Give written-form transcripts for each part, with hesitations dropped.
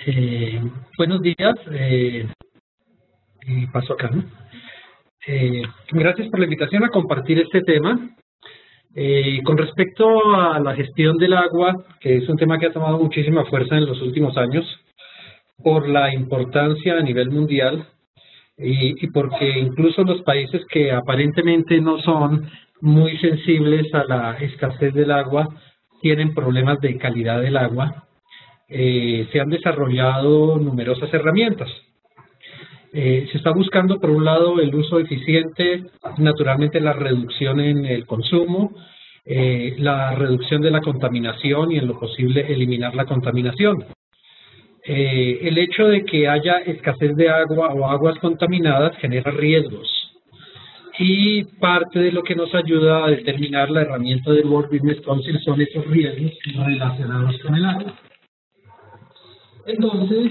Eh, Buenos días, y paso acá, ¿no? Gracias por la invitación a compartir este tema. Con respecto a la gestión del agua, que es un tema que ha tomado muchísima fuerza en los últimos años, por la importancia a nivel mundial y porque incluso los países que aparentemente no son muy sensibles a la escasez del agua tienen problemas de calidad del agua. Se han desarrollado numerosas herramientas. Se está buscando, por un lado, el uso eficiente, naturalmente la reducción en el consumo, la reducción de la contaminación y, en lo posible, eliminar la contaminación. El hecho de que haya escasez de agua o aguas contaminadas genera riesgos. Y parte de lo que nos ayuda a determinar la herramienta del World Business Council son esos riesgos relacionados con el agua. Entonces,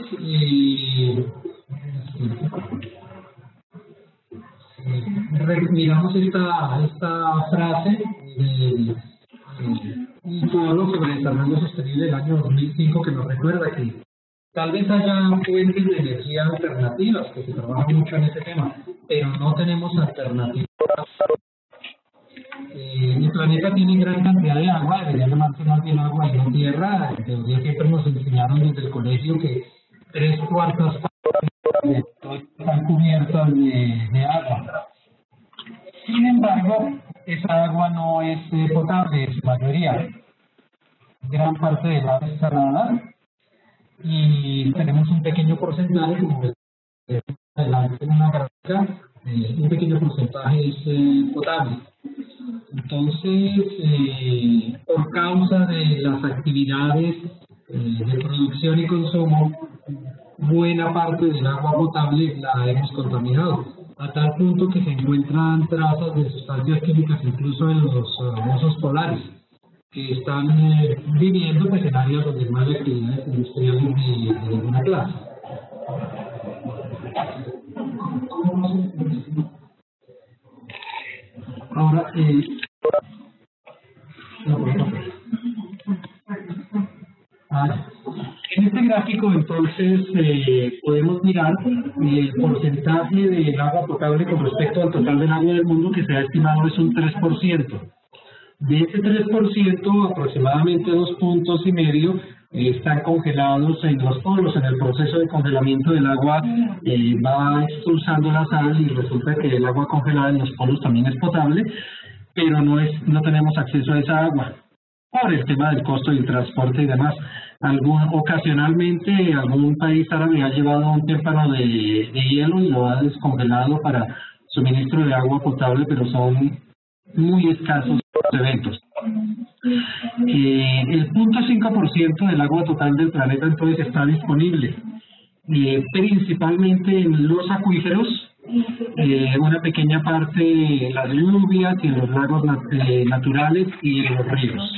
miramos esta frase de un foro sobre desarrollo sostenible del año 2005 que nos recuerda que tal vez haya fuentes de energía alternativas, que se trabaja mucho en ese tema, pero no tenemos alternativas. El planeta tiene gran cantidad de agua, debería llamarse más bien agua y no tierra. En teoría siempre nos enseñaron desde el colegio que 3/4 de todo están cubiertas de agua. Sin embargo, esa agua no es potable en su mayoría. Gran parte del agua es salada y tenemos un pequeño porcentaje, como adelante en una gráfica, un pequeño porcentaje es potable. Entonces, por causa de las actividades de producción y consumo, buena parte del agua potable la hemos contaminado, a tal punto que se encuentran trazas de sustancias químicas incluso en los osos polares, que están viviendo pues, en áreas donde no hay actividades industriales de ninguna clase. Ahora, en este gráfico, entonces, podemos mirar el porcentaje del agua potable con respecto al total del agua del mundo, que se ha estimado es un 3%. De ese 3%, aproximadamente 2,5 puntos están congelados en los polos. En el proceso de congelamiento del agua va expulsando la sal y resulta que el agua congelada en los polos también es potable, pero no tenemos acceso a esa agua por el tema del costo del transporte y demás. Ocasionalmente algún país árabe ha llevado un témpano de hielo y lo ha descongelado para suministro de agua potable, pero son muy escasos los eventos. El 0,5% del agua total del planeta entonces está disponible, principalmente en los acuíferos, una pequeña parte en las lluvias y en los lagos naturales y en los ríos.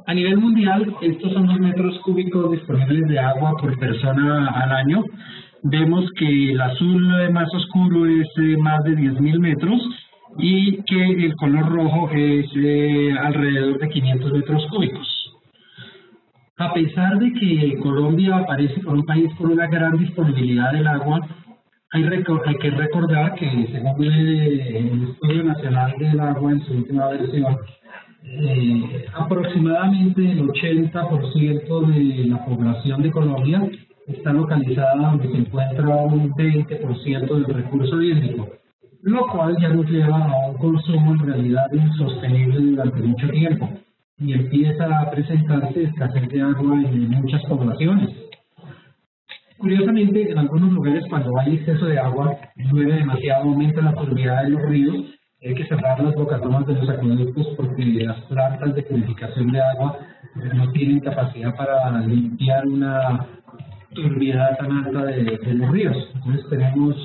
A nivel mundial, estos son los metros cúbicos disponibles de agua por persona al año. Vemos que el azul más oscuro es más de 10.000 metros y que el color rojo es alrededor de 500 metros cúbicos. A pesar de que Colombia aparece como un país con una gran disponibilidad del agua, hay que recordar que según el Estudio Nacional del Agua en su última versión, aproximadamente el 80% de la población de Colombia está localizada donde se encuentra un 20% del recurso hídrico, lo cual ya nos lleva a un consumo en realidad insostenible durante mucho tiempo y empieza a presentarse escasez de agua en muchas poblaciones. Curiosamente, en algunos lugares cuando hay exceso de agua, llueve demasiado, aumenta la turbidez de los ríos, hay que cerrar las bocatomas de los acueductos porque las plantas de purificación de agua no tienen capacidad para limpiar una turbidez tan alta de los ríos. Entonces tenemos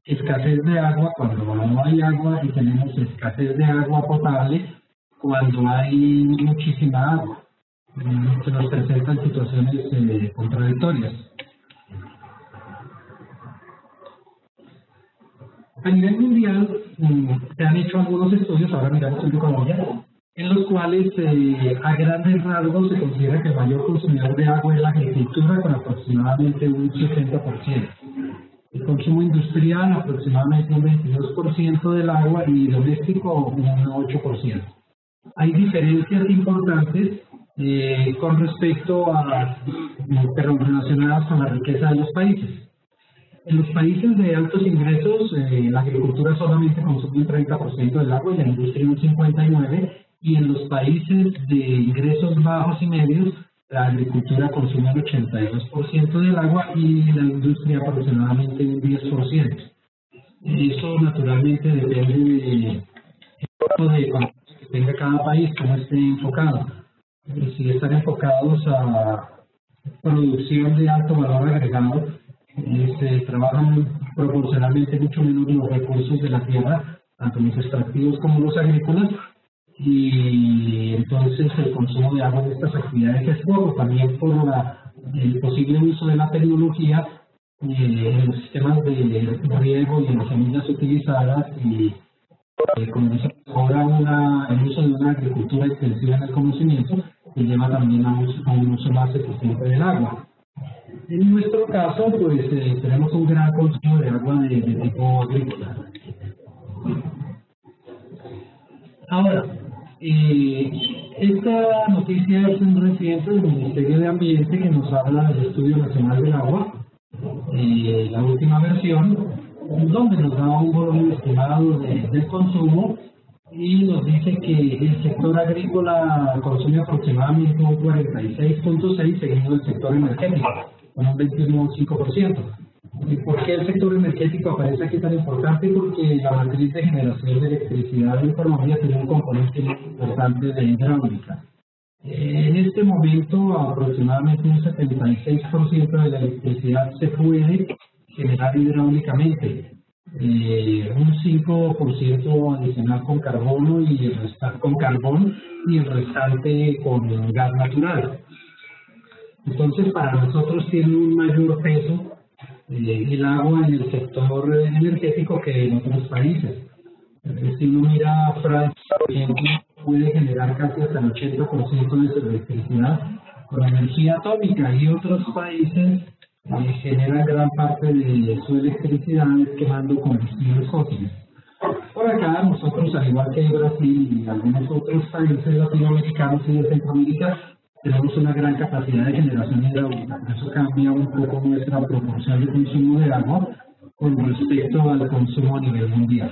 escasez de agua cuando no hay agua y tenemos escasez de agua potable cuando hay muchísima agua. Se nos presentan situaciones contradictorias. A nivel mundial se han hecho algunos estudios, ahora miramos el de Colombia, en los cuales a grandes rasgos se considera que el mayor consumidor de agua es la agricultura con aproximadamente un 60%. El consumo industrial aproximadamente un 22% del agua y doméstico un 8%. Hay diferencias importantes con respecto a, relacionadas con la riqueza de los países. En los países de altos ingresos, la agricultura solamente consume un 30% del agua y la industria un 59%, y en los países de ingresos bajos y medios, la agricultura consume el 82% del agua y la industria aproximadamente un 10%. Eso naturalmente depende del tipo de economía que tenga cada país, cómo esté enfocado. Si están enfocados a producción de alto valor agregado, se trabajan proporcionalmente mucho menos los recursos de la tierra, tanto los extractivos como los agrícolas, y entonces el consumo de agua en estas actividades es poco, también por el posible uso de la tecnología en los sistemas de riego y en las semillas utilizadas, y como dice ahora el uso de una agricultura extensiva en el conocimiento que lleva también a un uso más eficiente del agua. En nuestro caso, pues tenemos un gran consumo de agua de tipo agrícola. Ahora, esta noticia es un reciente del Ministerio de Ambiente que nos habla del Estudio Nacional del Agua, la última versión, donde nos da un volumen estimado del consumo y nos dice que el sector agrícola consume aproximadamente un 46.6%, seguido del sector energético, con un 21.5%. ¿Y por qué el sector energético aparece aquí tan importante? Porque la matriz de generación de electricidad en Colombia tiene un componente muy importante de hidráulica. En este momento, aproximadamente un 76% de la electricidad se puede generar hidráulicamente, un 5% adicional con carbono y el restante con gas natural. Entonces, para nosotros tiene un mayor peso el agua en el sector energético que en otros países. Si uno mira a Francia, por ejemplo, puede generar casi hasta el 80% de su electricidad con energía atómica, y otros países generan gran parte de su electricidad quemando combustibles fósiles. Por acá nosotros, al igual que Brasil y algunos otros países latinoamericanos y de Centroamérica, tenemos una gran capacidad de generación hidráulica. Eso cambia un poco nuestra proporción de consumo de agua con respecto al consumo a nivel mundial.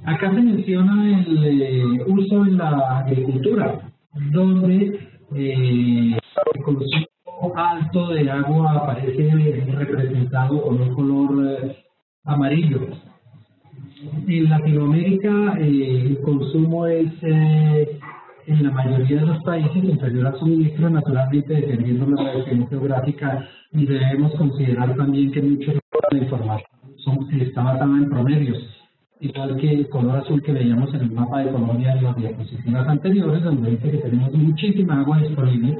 Acá se menciona el uso en la agricultura, donde el consumo alto de agua aparece representado con un color amarillo. En Latinoamérica el consumo es en la mayoría de los países inferior al suministro, naturalmente dependiendo de la región geográfica, y debemos considerar también que mucho de la información está basada en promedios, igual que el color azul que veíamos en el mapa de Colombia en las diapositivas anteriores, donde dice que tenemos muchísima agua disponible,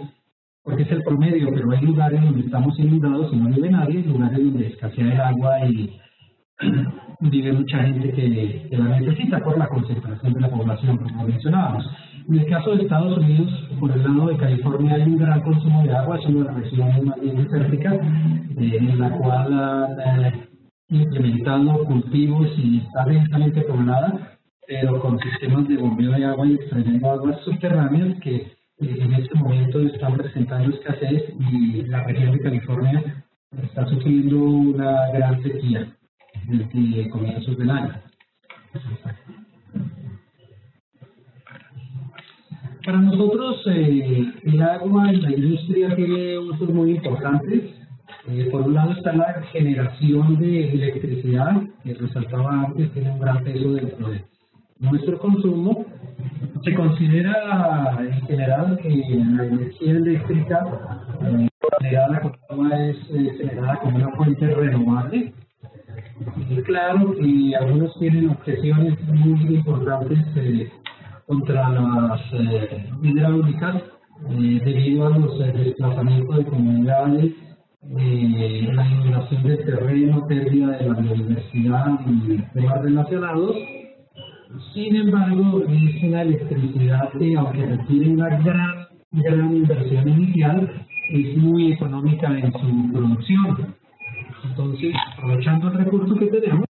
porque es el promedio, pero hay lugares donde estamos inundados y no vive nadie, lugares donde escasea el agua y vive mucha gente que la necesita por la concentración de la población, como mencionábamos. En el caso de Estados Unidos, por el lado de California hay un gran consumo de agua, es una de las regiones más bien desérticas, en la cual han implementado cultivos y está densamente poblada, pero con sistemas de bombeo de agua y extrayendo aguas subterráneas que en este momento están presentando escasez, y la región de California está sufriendo una gran sequía desde comienzos del año. Para nosotros el agua en la industria tiene usos muy importantes. Por un lado está la generación de electricidad, que resaltaba antes, tiene un gran peso dentro de nuestro consumo. Se considera en general que la energía eléctrica generada con agua es generada como una fuente renovable. Y claro que algunos tienen objeciones muy importantes contra las hidráulicas debido a los desplazamientos de comunidades la inundación del terreno, pérdida de la biodiversidad y temas relacionados. Sin embargo, es una electricidad que, aunque requiere una gran inversión inicial, es muy económica en su producción. Entonces, aprovechando el recurso que tenemos,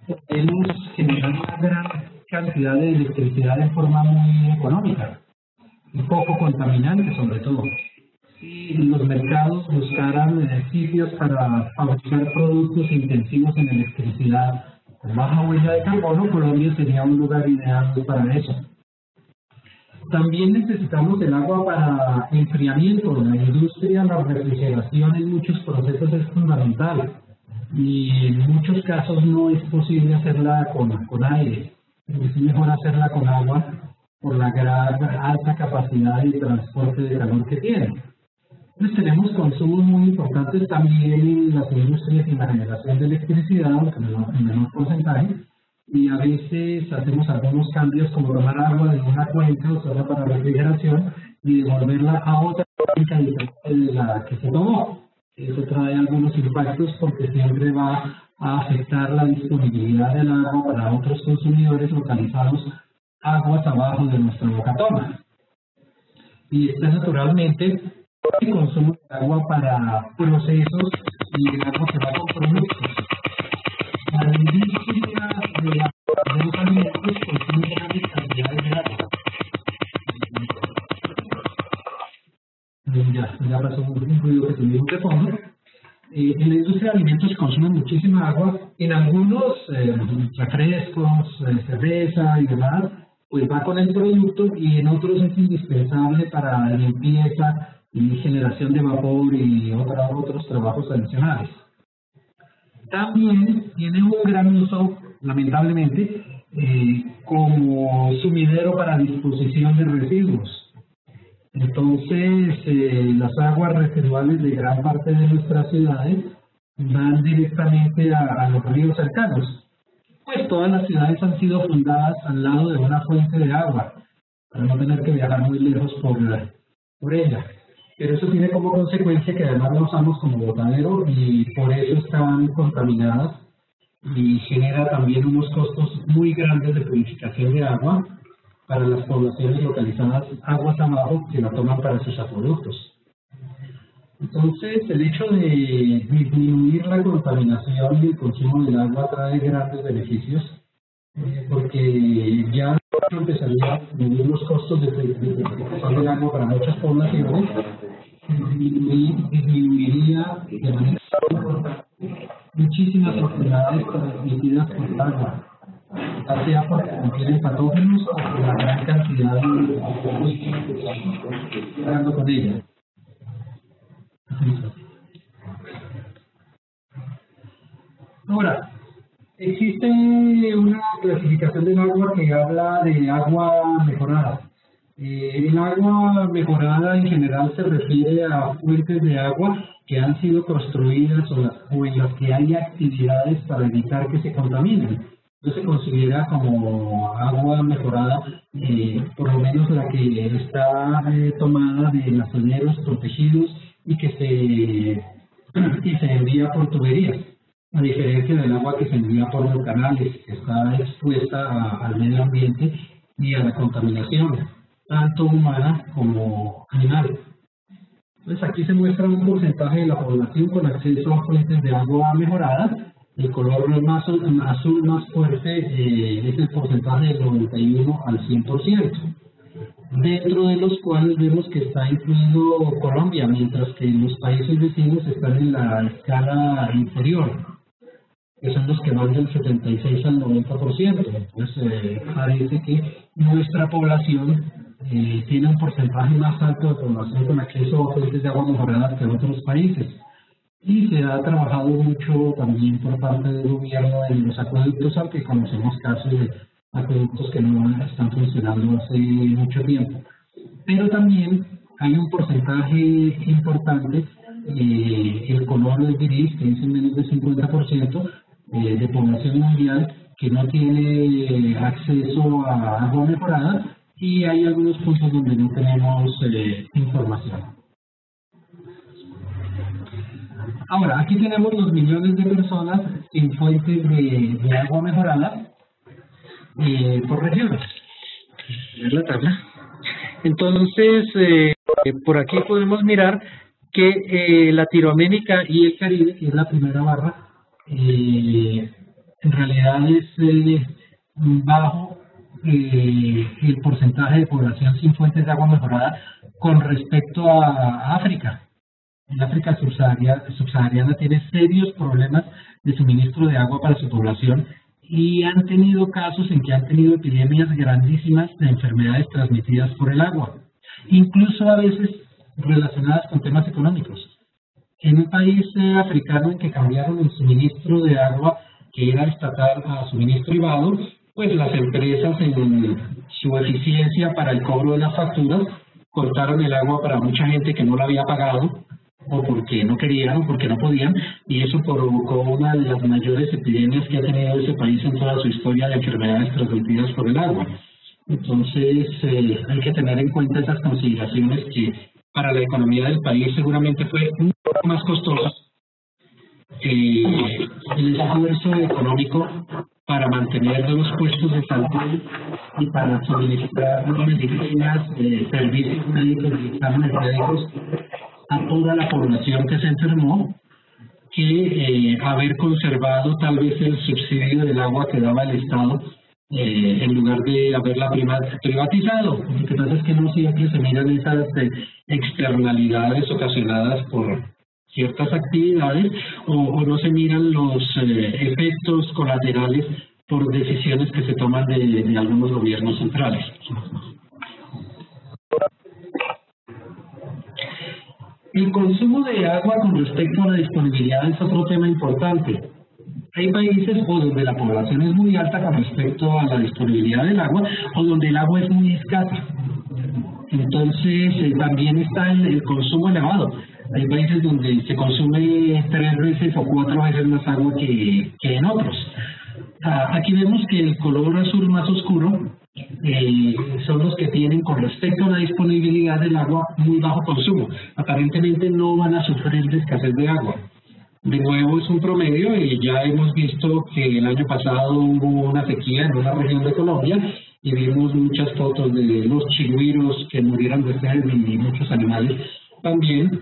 podemos generar una gran cantidad de electricidad de forma muy económica y poco contaminante, sobre todo. Si los mercados buscaran sitios para fabricar productos intensivos en electricidad con baja huella de carbono, Colombia sería un lugar ideal para eso. También necesitamos el agua para enfriamiento. En la industria, la refrigeración en muchos procesos es fundamental y en muchos casos no es posible hacerla con aire. Es mejor hacerla con agua por la alta capacidad de transporte de calor que tiene. Entonces tenemos consumos muy importantes también en las industrias y en la generación de electricidad, aunque en menor porcentaje, y a veces hacemos algunos cambios como tomar agua de una cuenca usada para refrigeración y devolverla a otra cuenca diferente de la que se tomó. Eso trae algunos impactos porque siempre va a afectar la disponibilidad del agua para otros consumidores localizados aguas abajo de nuestra boca toma. Y este naturalmente el consumo de agua para procesos y el agua que va con productos. La industria de los alimentos consume grandes cantidades de agua. Ya pasó un ruido que tuvimos de fondo. En la industria de alimentos se consume muchísima agua. En algunos refrescos, cerveza y demás, pues va con el producto, y en otros es indispensable para limpieza y generación de vapor y otros trabajos adicionales. También tiene un gran uso, lamentablemente, como sumidero para disposición de residuos. Entonces, las aguas residuales de gran parte de nuestras ciudades van directamente a los ríos cercanos. Pues todas las ciudades han sido fundadas al lado de una fuente de agua, para no tener que viajar muy lejos por ella. Pero eso tiene como consecuencia que además la usamos como botadero y por eso están contaminadas, y genera también unos costos muy grandes de purificación de agua para las poblaciones localizadas aguas abajo que la toman para sus acueductos. Entonces, el hecho de disminuir la contaminación y el consumo del agua trae grandes beneficios, porque ya empezaría a disminuir los costos de purificación del agua para muchas poblaciones, disminuiría de manera importante muchísimas enfermedades transmitidas por el agua, ya sea porque contienen patógenos o por la gran cantidad de que están llegando con ella. Ahora, existe una clasificación del agua que habla de agua mejorada. El agua mejorada en general se refiere a fuentes de agua que han sido construidas o en las que hay actividades para evitar que se contaminen. Entonces se considera como agua mejorada, por lo menos la que está tomada de nasoneros protegidos y que se envía por tuberías, a diferencia del agua que se envía por los canales, que está expuesta al medio ambiente y a la contaminación, tanto humana como animal. Entonces aquí se muestra un porcentaje de la población con acceso a fuentes de agua mejorada. El color más azul más fuerte es el porcentaje del 91 al 100%, dentro de los cuales vemos que está incluido Colombia, mientras que los países vecinos están en la escala inferior, que son los que van del 76 al 90%. Entonces parece que nuestra población tiene un porcentaje más alto de población con acceso a fuentes de agua mejoradas que otros países. Y se ha trabajado mucho también por parte del gobierno en los acueductos, aunque conocemos casos de acueductos que no están funcionando hace mucho tiempo. Pero también hay un porcentaje importante, el color gris, que es en menos del 50%, de población mundial que no tiene acceso a agua mejorada, y hay algunos puntos donde no tenemos información. Ahora, aquí tenemos los millones de personas sin fuentes de agua mejorada por regiones. Es la tabla. Entonces, por aquí podemos mirar que Latinoamérica y el Caribe, que es la primera barra, en realidad es bajo el porcentaje de población sin fuentes de agua mejorada con respecto a África. En África subsahariana tiene serios problemas de suministro de agua para su población y han tenido casos en que han tenido epidemias grandísimas de enfermedades transmitidas por el agua, incluso a veces relacionadas con temas económicos. En un país africano en que cambiaron el suministro de agua que era estatal a suministro privado, pues las empresas en su eficiencia para el cobro de las facturas cortaron el agua para mucha gente que no la había pagado o porque no querían o porque no podían, y eso provocó una de las mayores epidemias que ha tenido ese país en toda su historia de enfermedades transmitidas por el agua. Entonces hay que tener en cuenta esas consideraciones que para la economía del país seguramente fue un poco más costosa el esfuerzo económico para mantener los puestos de salud y para suministrar medicinas, servicios médicos y exámenes médicos a toda la población que se enfermó, que haber conservado tal vez el subsidio del agua que daba el Estado en lugar de haberla privatizado. Lo que pasa es que no siempre se miran esas externalidades ocasionadas por ciertas actividades o no se miran los efectos colaterales por decisiones que se toman de algunos gobiernos centrales. El consumo de agua con respecto a la disponibilidad es otro tema importante. Hay países o donde la población es muy alta con respecto a la disponibilidad del agua o donde el agua es muy escasa. Entonces también está el consumo elevado. Hay países donde se consume 3 veces o 4 veces más agua que en otros. Aquí vemos que el color azul más oscuro son los que tienen con respecto a la disponibilidad del agua muy bajo consumo. Aparentemente no van a sufrir de escasez de agua. De nuevo es un promedio y ya hemos visto que el año pasado hubo una sequía en una región de Colombia y vimos muchas fotos de los chigüiros que murieron de sed y muchos animales también,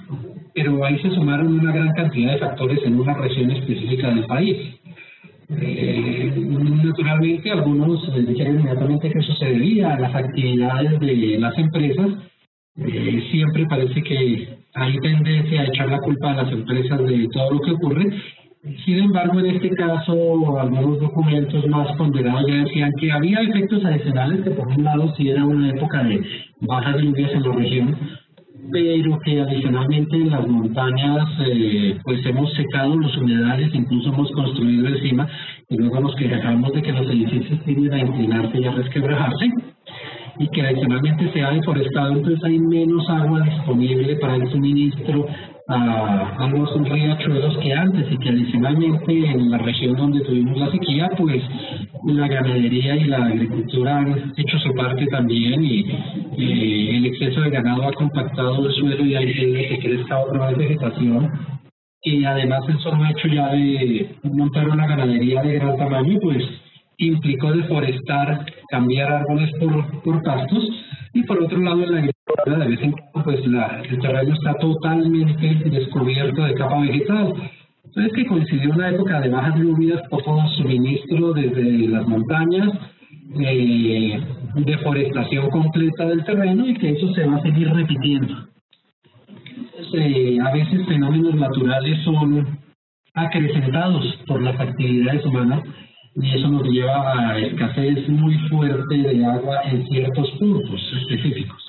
pero ahí se sumaron una gran cantidad de factores en una región específica del país. Naturalmente algunos dijeron inmediatamente que eso se debía a las actividades de las empresas. Siempre parece que hay tendencia a echar la culpa a las empresas de todo lo que ocurre. Sin embargo, en este caso, algunos documentos más ponderados ya decían que había efectos adicionales, que por un lado sí era una época de bajas lluvias en la región, pero que adicionalmente en las montañas pues hemos secado los humedales, incluso hemos construido encima, y luego nos quejamos de que los edificios tienden a inclinarse y a resquebrajarse, y que adicionalmente se ha deforestado, entonces hay menos agua disponible para el suministro a los riachuelos que antes, y que adicionalmente en la región donde tuvimos la sequía, pues la ganadería y la agricultura han hecho su parte también, y el exceso de ganado ha compactado el suelo y ha impedido que crezca otra vez vegetación. Y además el solo hecho ya de montar una ganadería de gran tamaño, pues implicó deforestar, cambiar árboles por pastos, y por otro lado en la agricultura de vez en cuando pues el terreno está totalmente descubierto de capa vegetal. Entonces que coincidió una época de bajas lluvias, poco suministro desde las montañas, deforestación completa del terreno, y que eso se va a seguir repitiendo. A veces fenómenos naturales son acrecentados por las actividades humanas y eso nos lleva a escasez muy fuerte de agua en ciertos puntos específicos.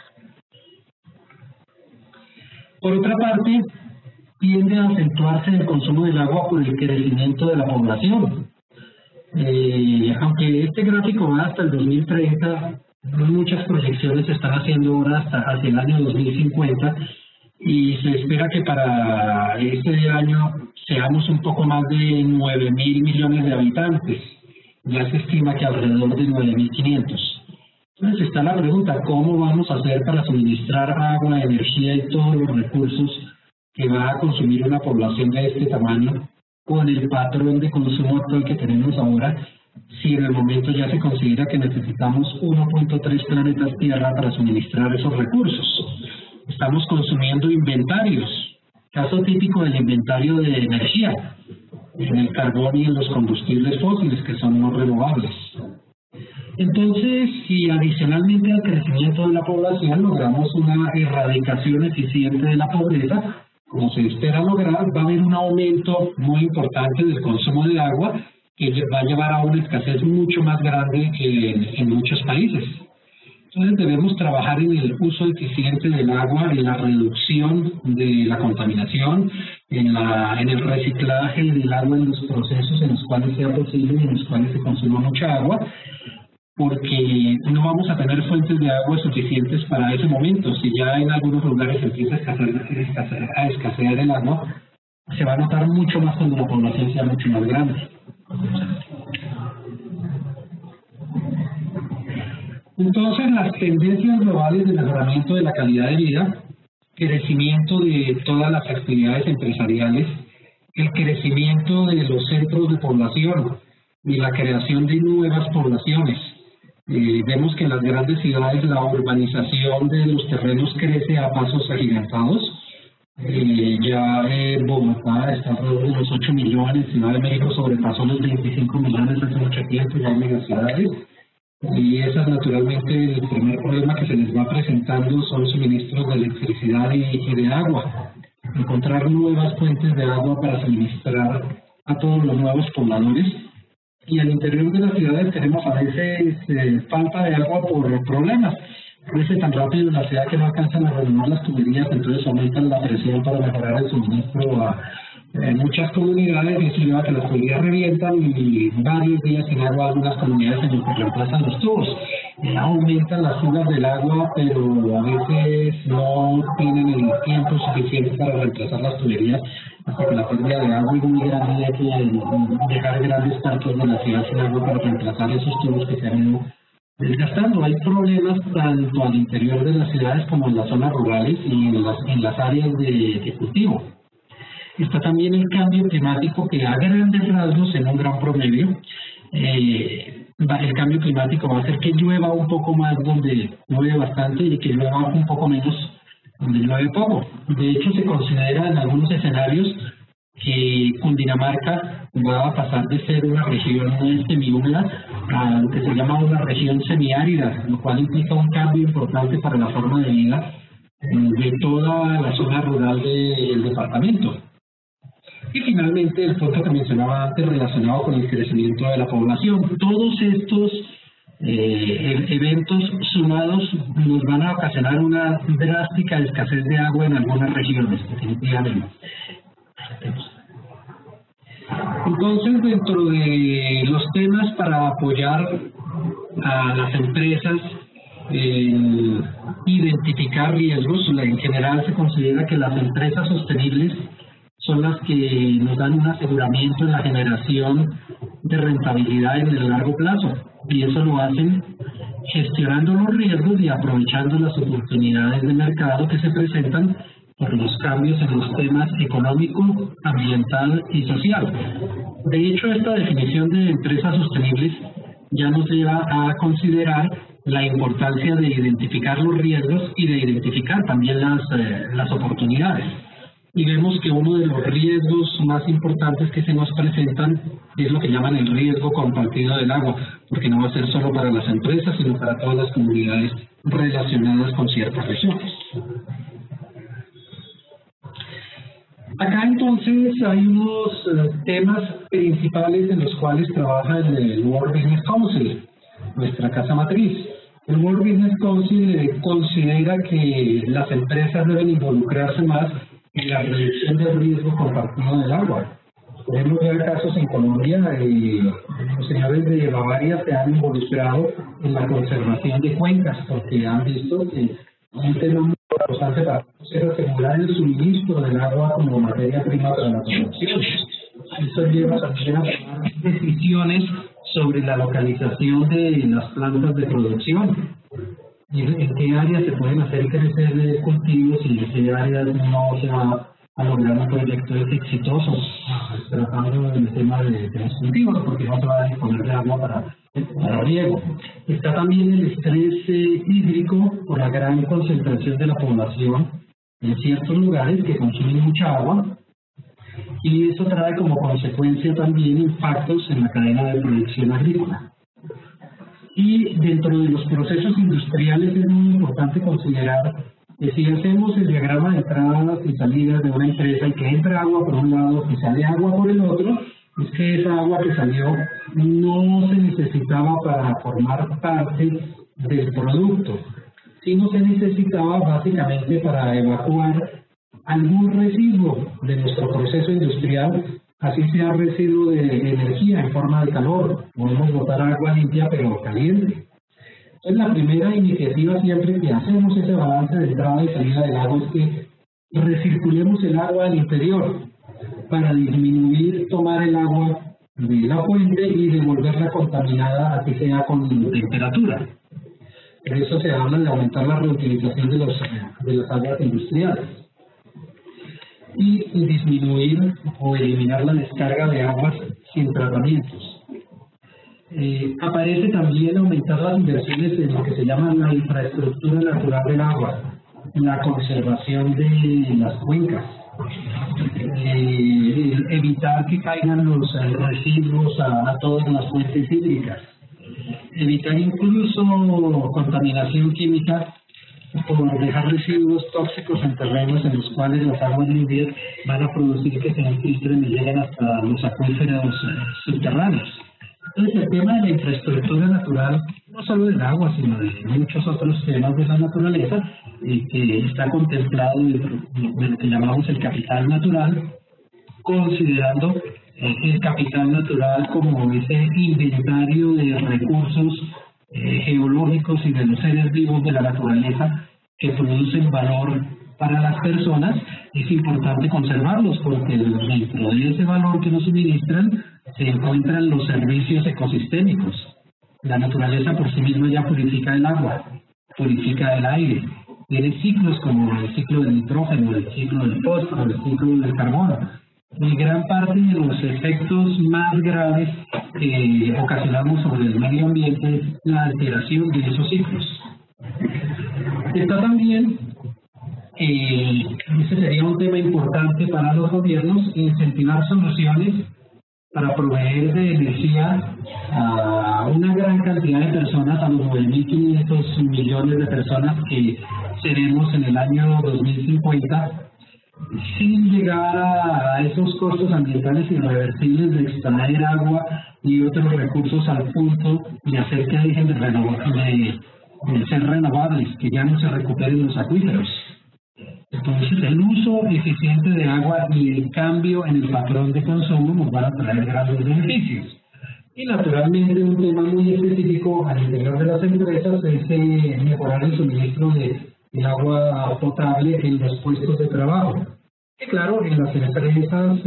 Por otra parte, tiende a acentuarse el consumo del agua por el crecimiento de la población. Aunque este gráfico va hasta el 2030, muchas proyecciones se están haciendo ahora hasta hacia el año 2050, y se espera que para este año seamos un poco más de 9.000 millones de habitantes. Ya se estima que alrededor de 9.500. Entonces está la pregunta, ¿cómo vamos a hacer para suministrar agua, energía y todos los recursos que va a consumir una población de este tamaño con el patrón de consumo actual que tenemos ahora, si en el momento ya se considera que necesitamos 1.3 planetas Tierra para suministrar esos recursos. Estamos consumiendo inventarios, caso típico del inventario de energía, en el carbón y en los combustibles fósiles que son no renovables. Entonces, si adicionalmente al crecimiento de la población logramos una erradicación eficiente de la pobreza, como se espera lograr, va a haber un aumento muy importante del consumo de agua que va a llevar a una escasez mucho más grande en muchos países. Entonces debemos trabajar en el uso eficiente del agua, en la reducción de la contaminación, en el reciclaje del agua en los procesos en los cuales sea posible y en los cuales se consuma mucha agua, porque no vamos a tener fuentes de agua suficientes para ese momento. Si ya en algunos lugares empieza a escasear el agua, se va a notar mucho más cuando la población sea mucho más grande. Entonces, las tendencias globales de mejoramiento de la calidad de vida, crecimiento de todas las actividades empresariales, el crecimiento de los centros de población y la creación de nuevas poblaciones. Vemos que en las grandes ciudades la urbanización de los terrenos crece a pasos agigantados. Ya Bogotá está alrededor de los 8 millones, Ciudad de México sobrepasó los 25 millones hace mucho tiempo, ya hay megaciudades. Y esas naturalmente el primer problema que se les va presentando son suministros de electricidad y de agua. Encontrar nuevas fuentes de agua para suministrar a todos los nuevos pobladores. Y al interior de las ciudades tenemos a veces falta de agua por problemas. Crece tan rápido en la ciudad que no alcanzan a renovar las tuberías, entonces aumentan la presión para mejorar el suministro a muchas comunidades, y eso lleva a que las tuberías revientan y varios días sin agua algunas comunidades en las que reemplazan los tubos. Aumentan las fugas del agua, pero a veces no tienen el tiempo suficiente para reemplazar las tuberías, hasta que la pérdida de agua es muy grande y hay que dejar grandes partes de la ciudad sin agua para reemplazar esos tubos que se han ido desgastando. Hay problemas tanto al interior de las ciudades como en las zonas rurales y en las áreas de cultivo. Está también el cambio climático, que a grandes rasgos, en un gran promedio, el cambio climático va a hacer que llueva un poco más donde llueve bastante y que llueva un poco menos donde llueve poco. De hecho, se considera en algunos escenarios que Cundinamarca va a pasar de ser una región semihúmeda a lo que se llama una región semiárida, lo cual implica un cambio importante para la forma de vida de toda la zona rural del departamento. Y finalmente, el punto que mencionaba antes relacionado con el crecimiento de la población. Todos estos eventos sumados nos van a ocasionar una drástica escasez de agua en algunas regiones, definitivamente. Entonces, dentro de los temas para apoyar a las empresas en identificar riesgos, en general se considera que las empresas sostenibles son las que nos dan un aseguramiento en la generación de rentabilidad en el largo plazo, y eso lo hacen gestionando los riesgos y aprovechando las oportunidades de mercado que se presentan por los cambios en los temas económico, ambiental y social. De hecho, esta definición de empresas sostenibles ya nos lleva a considerar la importancia de identificar los riesgos y de identificar también las oportunidades. Y vemos que uno de los riesgos más importantes que se nos presentan es lo que llaman el riesgo compartido del agua, porque no va a ser solo para las empresas, sino para todas las comunidades relacionadas con ciertas regiones. Acá entonces hay unos temas principales en los cuales trabaja el World Business Council, nuestra casa matriz. El World Business Council considera que las empresas deben involucrarse más en la reducción del riesgo compartido del agua. Tenemos ya casos en Colombia, los señores de Bavaria se han involucrado en la conservación de cuencas, porque han visto que un tema muy importante para asegurar el suministro del agua como materia prima para la producción. Eso lleva también a tomar decisiones sobre la localización de las plantas de producción. Y en qué áreas se pueden hacer crecer cultivos y en qué áreas no se va a lograr un proyecto exitoso, tratando el tema de los cultivos, porque no se va a disponer de agua para riego. Está también el estrés hídrico por la gran concentración de la población en ciertos lugares que consumen mucha agua, y eso trae como consecuencia también impactos en la cadena de producción agrícola. Y dentro de los procesos industriales es muy importante considerar que si hacemos el diagrama de entradas y salidas de una empresa y que entra agua por un lado y sale agua por el otro, es que esa agua que salió no se necesitaba para formar parte del producto, sino se necesitaba básicamente para evacuar algún residuo de nuestro proceso industrial, así sea residuo de energía en forma de calor. Podemos botar agua limpia pero caliente. Entonces, la primera iniciativa siempre que hacemos ese balance de entrada y salida del agua es que recirculemos el agua al interior para disminuir tomar el agua de la fuente y devolverla contaminada, así sea con temperatura. Por eso se habla de aumentar la reutilización de las aguas industriales y disminuir o eliminar la descarga de aguas sin tratamientos. Aparece también aumentar las inversiones en lo que se llama la infraestructura natural del agua, la conservación de las cuencas, evitar que caigan los residuos a todas las fuentes hídricas, evitar incluso contaminación química por dejar residuos tóxicos en terrenos en los cuales las aguas limpias van a producir que se infiltren y lleguen hasta los acuíferos subterráneos. Entonces, el tema de la infraestructura natural, no solo del agua, sino de muchos otros temas de la naturaleza, que está contemplado dentro de lo que llamamos el capital natural, considerando el capital natural como ese inventario de recursos geológicos y de los seres vivos de la naturaleza que producen valor para las personas. Es importante conservarlos porque dentro de ese valor que nos suministran se encuentran los servicios ecosistémicos. La naturaleza por sí misma ya purifica el agua, purifica el aire, tiene ciclos como el ciclo del nitrógeno, el ciclo del fósforo, el ciclo del carbono. Y gran parte de los efectos más graves que ocasionamos sobre el medio ambiente es la alteración de esos ciclos. Está también, ese sería un tema importante para los gobiernos, incentivar soluciones para proveer de energía a una gran cantidad de personas, a los 9.500 millones de personas que seremos en el año 2050, sin llegar a esos costos ambientales irreversibles de extraer agua y otros recursos al punto de hacer que dejen de ser renovables, que ya no se recuperen los acuíferos. Entonces, el uso eficiente de agua y el cambio en el patrón de consumo nos van a traer grandes beneficios. Y naturalmente, un tema muy específico al interior de las empresas es mejorar el suministro de agua potable en los puestos de trabajo. Y claro, en las empresas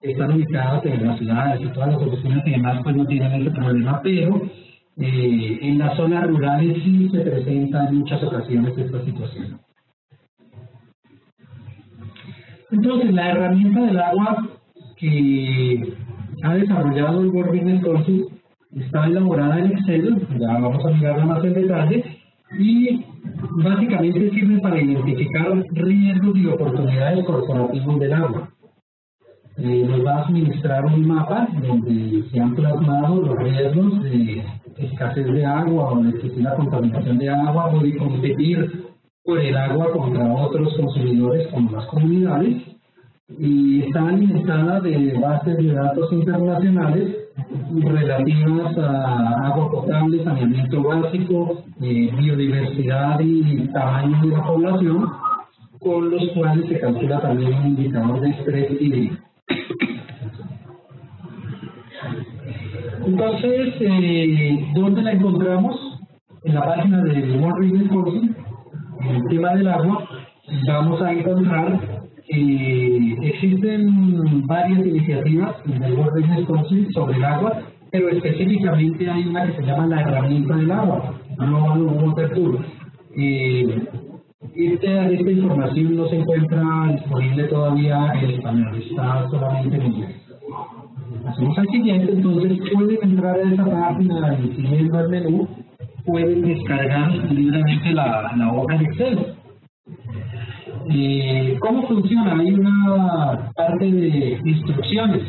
están ubicadas en las ciudades y todas las oficinas y demás pues no tienen ese problema, pero en las zonas rurales sí se presenta en muchas ocasiones esta situación. Entonces, la herramienta del agua que ha desarrollado el World Business Council está elaborada en Excel, ya vamos a mirarla más en detalle, y básicamente sirve para identificar riesgos y oportunidades corporativos del agua. Nos va a suministrar un mapa donde se han plasmado los riesgos de escasez de agua o de excesiva contaminación de agua o de competir por el agua contra otros consumidores como las comunidades, y está alimentada de bases de datos internacionales relativas a agua potable, saneamiento básico, biodiversidad y tamaño de la población, con los cuales se calcula también un indicador de estrés hídrico. Entonces, ¿dónde la encontramos? En la página del World Business Council. En el tema del agua, vamos a encontrar que existen varias iniciativas en el World Business Council sobre el agua, pero específicamente hay una que se llama la herramienta del agua, Global Water Tool. Esta información no se encuentra disponible todavía en español, está solamente en inglés. Hacemos al siguiente, entonces pueden entrar a esa página y siguiendo el menú pueden descargar libremente la hoja de Excel. ¿Cómo funciona? Hay una parte de instrucciones.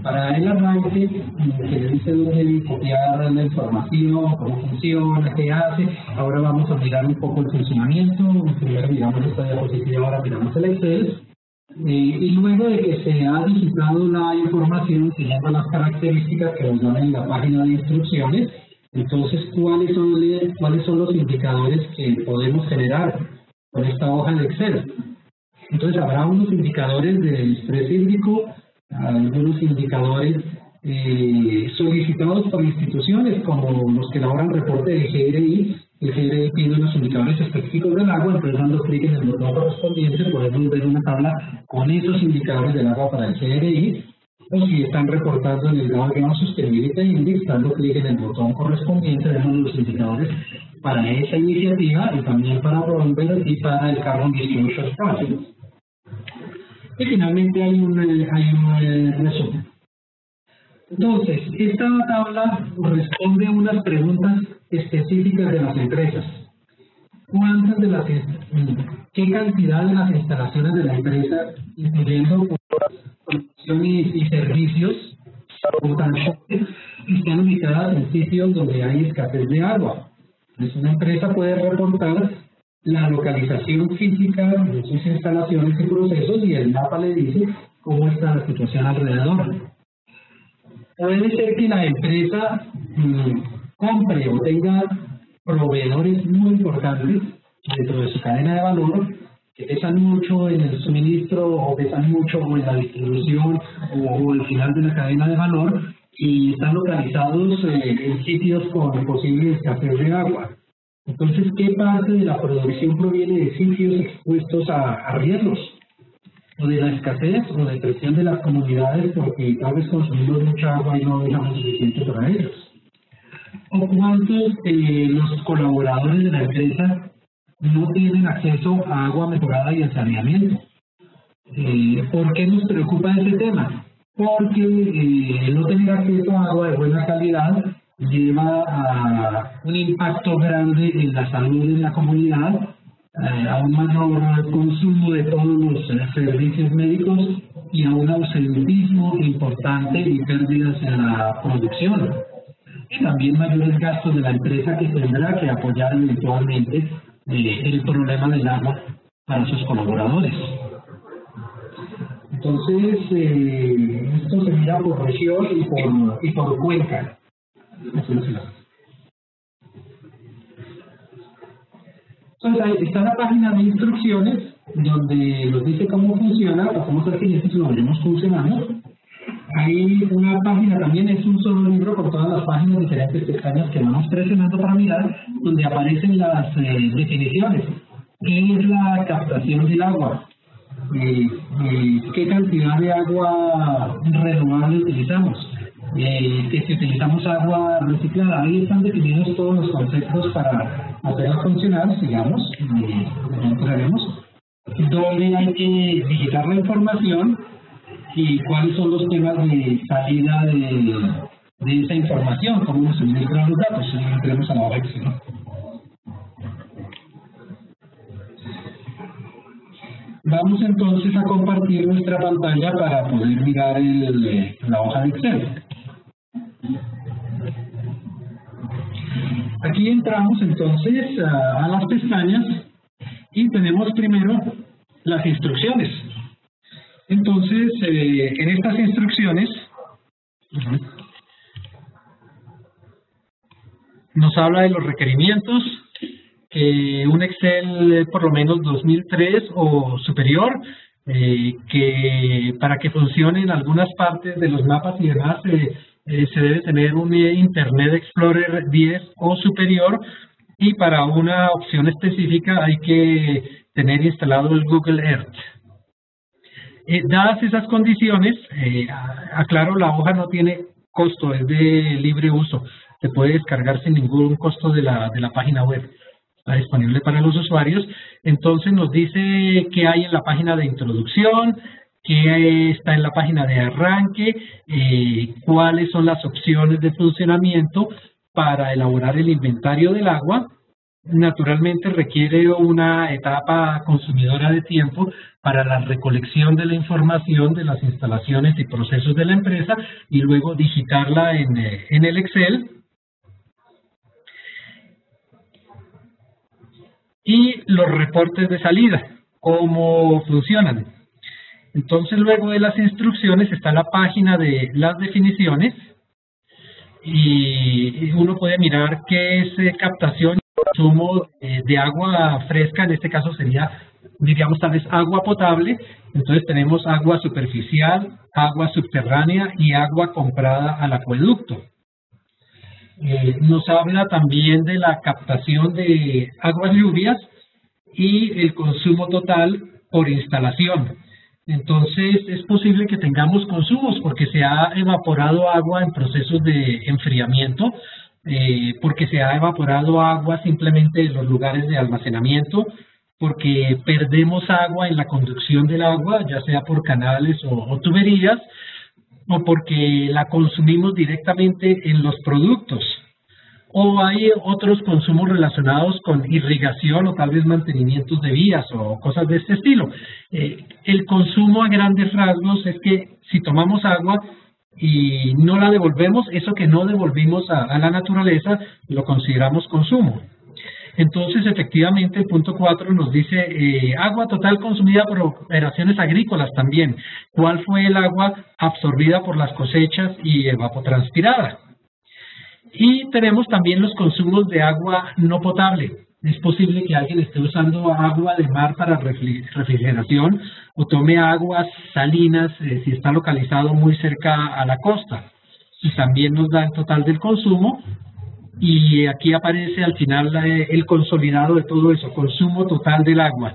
Para el arranque, que le dice dónde copiar la información, cómo funciona, qué hace. Ahora vamos a mirar un poco el funcionamiento. Primero miramos esta diapositiva, ahora miramos el Excel. Y luego de que se ha digitado la información siguiendo las características que nos dan en la página de instrucciones, entonces ¿cuáles son los indicadores que podemos generar con esta hoja de Excel? Entonces habrá unos indicadores del estrés hídrico, algunos indicadores solicitados por instituciones como los que elaboran reporte de GRI. El GRI pide unos indicadores específicos del agua, entonces dando clic en el botón correspondiente podemos ver una tabla con esos indicadores del agua para el GRI, o si están reportando en el Ground Sustainability Index, dando clic en el botón correspondiente vemos los indicadores para esa iniciativa y también para Bromberg y para el Carbon Disclosure Project. Y finalmente hay un resumen. Entonces, esta tabla responde a unas preguntas específicas de las empresas. ¿Qué cantidad de las instalaciones de la empresa, incluyendo producción y servicios, están ubicadas en sitios donde hay escasez de agua? Entonces, una empresa puede reportar la localización física de sus instalaciones y procesos y el mapa le dice cómo está la situación alrededor. Puede ser que la empresa compre o tenga proveedores muy importantes dentro de su cadena de valor que pesan mucho en el suministro o pesan mucho en la distribución o al final de la cadena de valor y están localizados en sitios con posible escasez de agua. Entonces, ¿qué parte de la producción proviene de sitios expuestos a riesgos? O de la escasez o de presión de las comunidades porque tal vez consumimos mucha agua y no dejamos suficiente para ellos. O cuántos los colaboradores de la empresa no tienen acceso a agua mejorada y al saneamiento. ¿Por qué nos preocupa este tema? Porque no tener acceso a agua de buena calidad lleva a un impacto grande en la salud de la comunidad, a un mayor consumo de todos los servicios médicos y a un ausentismo importante y pérdidas en la producción. Y también mayores gastos de la empresa que tendrá que apoyar eventualmente el problema del agua para sus colaboradores. Entonces, esto se mira por región y por cuenca. Entonces, ahí está la página de instrucciones donde nos dice cómo funciona. Pasamos al siguiente si lo veremos funcionando. Hay una página también, es un solo libro con todas las páginas, diferentes pestañas que vamos presionando para mirar, donde aparecen las definiciones. ¿Qué es la captación del agua? ¿Qué cantidad de agua renovable utilizamos? Que si utilizamos agua reciclada, ahí están definidos todos los conceptos para hacerlo funcionar, sigamos, entraremos, donde hay que digitar la información y cuáles son los temas de salida de esa información, cómo nos suministran los datos, si entremos a la hoja Excel. Vamos entonces a compartir nuestra pantalla para poder mirar la hoja de Excel. Aquí entramos entonces a las pestañas y tenemos primero las instrucciones. Entonces, en estas instrucciones nos habla de los requerimientos, que un Excel por lo menos 2003 o superior, que para que funcione en algunas partes de los mapas y demás se debe tener un Internet Explorer 10 o superior, y para una opción específica hay que tener instalado el Google Earth. Dadas esas condiciones, aclaro, la hoja no tiene costo, es de libre uso, se puede descargar sin ningún costo de la página web. está disponible para los usuarios. Entonces nos dice qué hay en la página de introducción, qué está en la página de arranque, cuáles son las opciones de funcionamiento para elaborar el inventario del agua. Naturalmente requiere una etapa consumidora de tiempo para la recolección de la información de las instalaciones y procesos de la empresa y luego digitarla en el Excel. Y los reportes de salida, cómo funcionan. Entonces, luego de las instrucciones está la página de las definiciones y uno puede mirar qué es captación y consumo de agua fresca. En este caso sería, diríamos, tal vez agua potable. Entonces tenemos agua superficial, agua subterránea y agua comprada al acueducto. Nos habla también de la captación de aguas lluvias y el consumo total por instalación. Entonces es posible que tengamos consumos porque se ha evaporado agua en procesos de enfriamiento, porque se ha evaporado agua simplemente en los lugares de almacenamiento, porque perdemos agua en la conducción del agua, ya sea por canales o tuberías, o porque la consumimos directamente en los productos. O hay otros consumos relacionados con irrigación o tal vez mantenimientos de vías o cosas de este estilo. El consumo a grandes rasgos es que si tomamos agua y no la devolvemos, eso que no devolvimos a la naturaleza lo consideramos consumo. Entonces, efectivamente, el punto 4 nos dice agua total consumida por operaciones agrícolas también. ¿Cuál fue el agua absorbida por las cosechas y evapotranspirada? Y tenemos también los consumos de agua no potable. Es posible que alguien esté usando agua de mar para refrigeración o tome aguas salinas si está localizado muy cerca a la costa. Y también nos da el total del consumo. Y aquí aparece al final el consolidado de todo eso, consumo total del agua,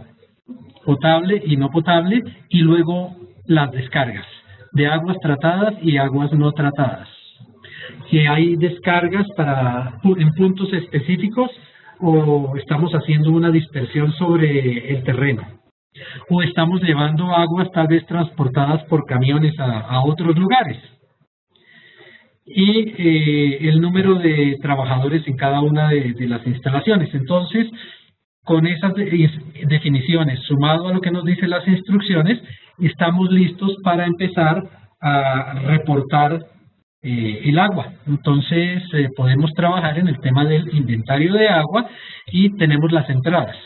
potable y no potable, y luego las descargas de aguas tratadas y aguas no tratadas. Si hay descargas en puntos específicos o estamos haciendo una dispersión sobre el terreno. O estamos llevando aguas tal vez transportadas por camiones a otros lugares. Y el número de trabajadores en cada una de las instalaciones. Entonces, con esas definiciones, sumado a lo que nos dicen las instrucciones, estamos listos para empezar a reportar el agua. Entonces, podemos trabajar en el tema del inventario de agua y tenemos las entradas.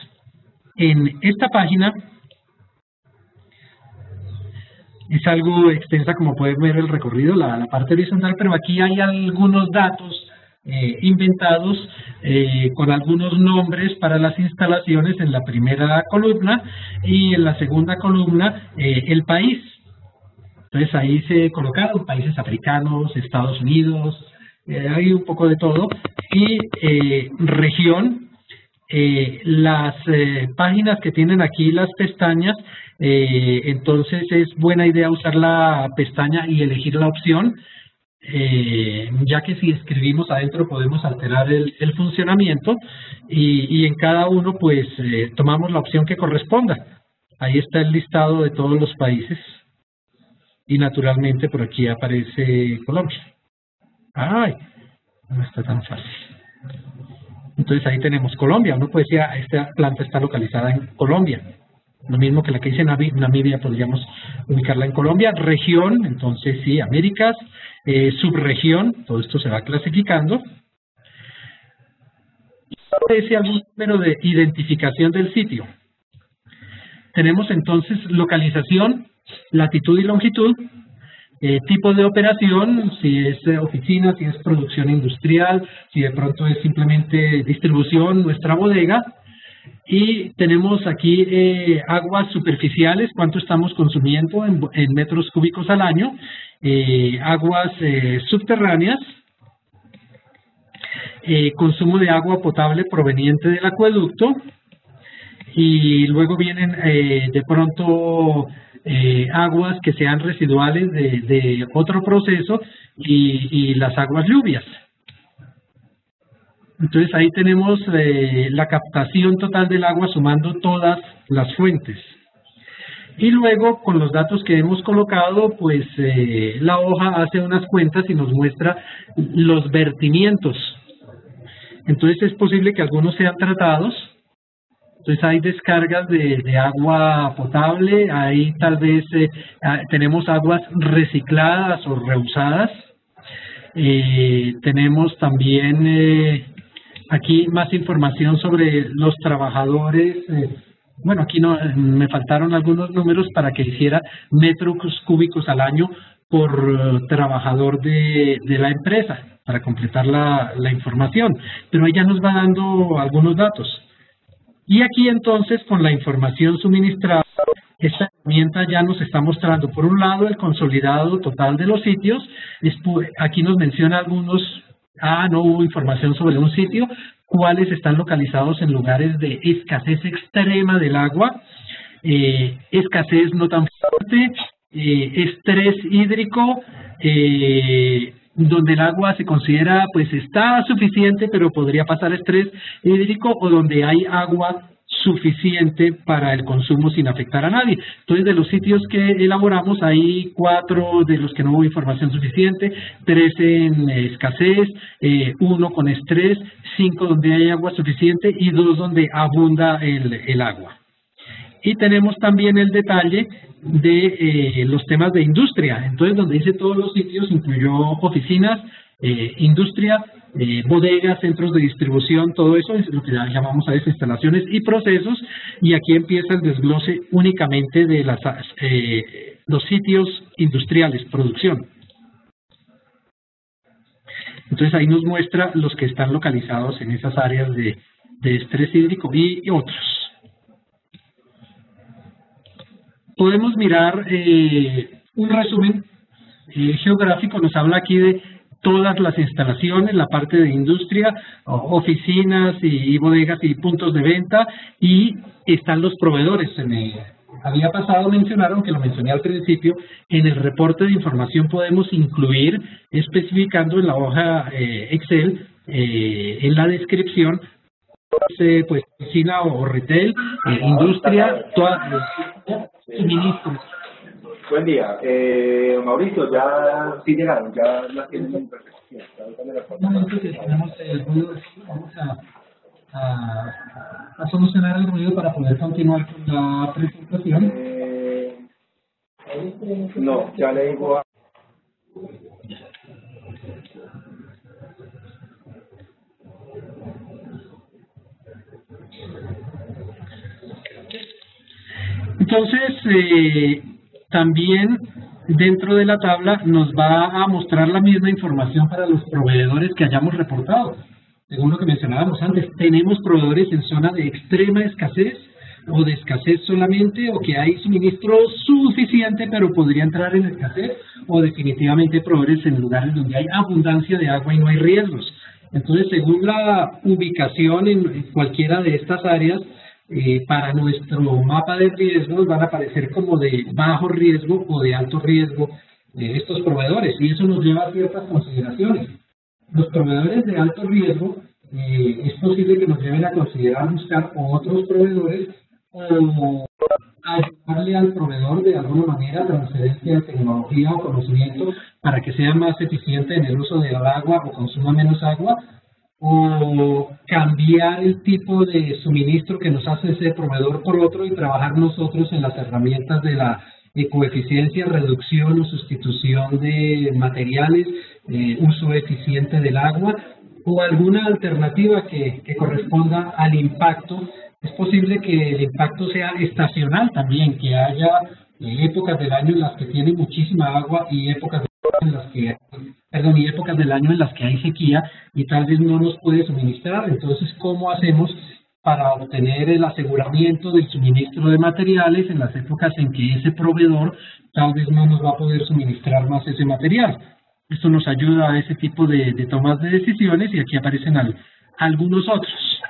En esta página es algo extensa, como pueden ver el recorrido, la parte horizontal, pero aquí hay algunos datos inventados con algunos nombres para las instalaciones en la primera columna y en la segunda columna el país. Entonces ahí se colocaron países africanos, Estados Unidos, hay un poco de todo, y región. Las páginas que tienen aquí las pestañas, entonces es buena idea usar la pestaña y elegir la opción, ya que si escribimos adentro podemos alterar el funcionamiento y en cada uno pues tomamos la opción que corresponda. Ahí está el listado de todos los países y naturalmente por aquí aparece Colombia. ¡Ay! No está tan fácil. Entonces ahí tenemos Colombia. Uno puede decir, esta planta está localizada en Colombia. Lo mismo que la que dice Namibia, podríamos ubicarla en Colombia. Región, entonces sí, Américas. Subregión, todo esto se va clasificando. Y aparece algún número de identificación del sitio. Tenemos entonces localización, latitud y longitud. Tipo de operación, si es oficina, si es producción industrial, si de pronto es simplemente distribución, nuestra bodega. Y tenemos aquí aguas superficiales, cuánto estamos consumiendo en metros cúbicos al año, aguas subterráneas, consumo de agua potable proveniente del acueducto, y luego vienen de pronto aguas que sean residuales de otro proceso y las aguas lluvias. Entonces ahí tenemos la captación total del agua sumando todas las fuentes. Y luego, con los datos que hemos colocado, pues la hoja hace unas cuentas y nos muestra los vertimientos. Entonces es posible que algunos sean tratados. Entonces hay descargas de agua potable, ahí tal vez tenemos aguas recicladas o reusadas. Tenemos también aquí más información sobre los trabajadores. Bueno, aquí no, me faltaron algunos números para que hiciera metros cúbicos al año por trabajador de la empresa, para completar la información. Pero ella nos va dando algunos datos. Y aquí entonces, con la información suministrada, esta herramienta ya nos está mostrando, por un lado, el consolidado total de los sitios. Aquí nos menciona algunos, no hubo información sobre un sitio, cuáles están localizados en lugares de escasez extrema del agua, escasez no tan fuerte, estrés hídrico, donde el agua se considera pues está suficiente pero podría pasar estrés hídrico, o donde hay agua suficiente para el consumo sin afectar a nadie. Entonces, de los sitios que elaboramos, hay 4 de los que no hubo información suficiente, 3 en escasez, 1 con estrés, 5 donde hay agua suficiente y 2 donde abunda el agua. Y tenemos también el detalle de los temas de industria. Entonces, donde dice todos los sitios, incluyó oficinas, industria, bodegas, centros de distribución, todo eso es lo que llamamos a veces instalaciones y procesos. Y aquí empieza el desglose únicamente de los sitios industriales, producción. Entonces, ahí nos muestra los que están localizados en esas áreas de estrés hídrico y otros. Podemos mirar un resumen geográfico, nos habla aquí de todas las instalaciones, la parte de industria, oficinas y bodegas y puntos de venta, y están los proveedores. Se me había pasado mencionar, aunque lo mencioné al principio, en el reporte de información podemos incluir, especificando en la hoja Excel, en la descripción, pues oficina o retail, industria, suministros. Buen día, Mauricio, ya sí llegaron, ya las tienen en perfección. Entonces tenemos el ruido, vamos a solucionar el ruido para poder continuar con la presentación. No, ya le digo a... Entonces, también dentro de la tabla nos va a mostrar la misma información para los proveedores que hayamos reportado. Según lo que mencionábamos antes, tenemos proveedores en zona de extrema escasez o de escasez solamente, o que hay suministro suficiente pero podría entrar en escasez, o definitivamente proveedores en lugares donde hay abundancia de agua y no hay riesgos. Entonces, según la ubicación en cualquiera de estas áreas, para nuestro mapa de riesgos van a aparecer como de bajo riesgo o de alto riesgo estos proveedores, y eso nos lleva a ciertas consideraciones. Los proveedores de alto riesgo es posible que nos lleven a considerar buscar otros proveedores o ayudarle al proveedor de alguna manera, transferencia de tecnología o conocimiento para que sea más eficiente en el uso del agua o consuma menos agua, o cambiar el tipo de suministro que nos hace ese proveedor por otro y trabajar nosotros en las herramientas de la ecoeficiencia, reducción o sustitución de materiales, uso eficiente del agua, o alguna alternativa que corresponda al impacto. Es posible que el impacto sea estacional también, que haya épocas del año en las que tiene muchísima agua y épocas en las que, y épocas del año en las que hay sequía y tal vez no nos puede suministrar. Entonces, ¿cómo hacemos para obtener el aseguramiento del suministro de materiales en las épocas en que ese proveedor tal vez no nos va a poder suministrar más ese material? Esto nos ayuda a ese tipo de tomas de decisiones, y aquí aparecen algunos otros.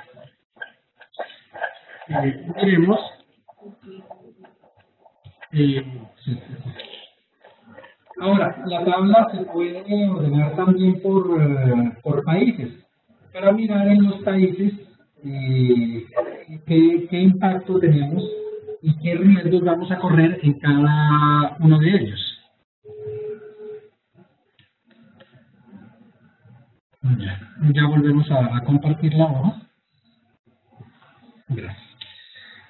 Veremos. Ahora, la tabla se puede ordenar también por países. para mirar en los países qué impacto tenemos y qué riesgos vamos a correr en cada uno de ellos. Ya volvemos a compartir la hoja. Gracias.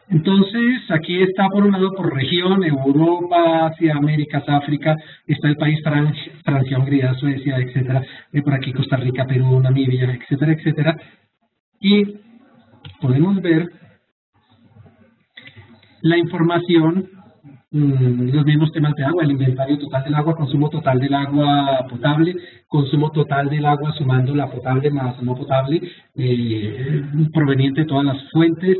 Entonces, aquí está por un lado por región, Europa, Asia, Américas, África, está el país Francia, Hungría, Suecia, etcétera, por aquí Costa Rica, Perú, Namibia, etcétera, etcétera. Y podemos ver la información, los mismos temas de agua, el inventario total del agua, consumo total del agua potable, consumo total del agua sumando la potable más no potable, proveniente de todas las fuentes.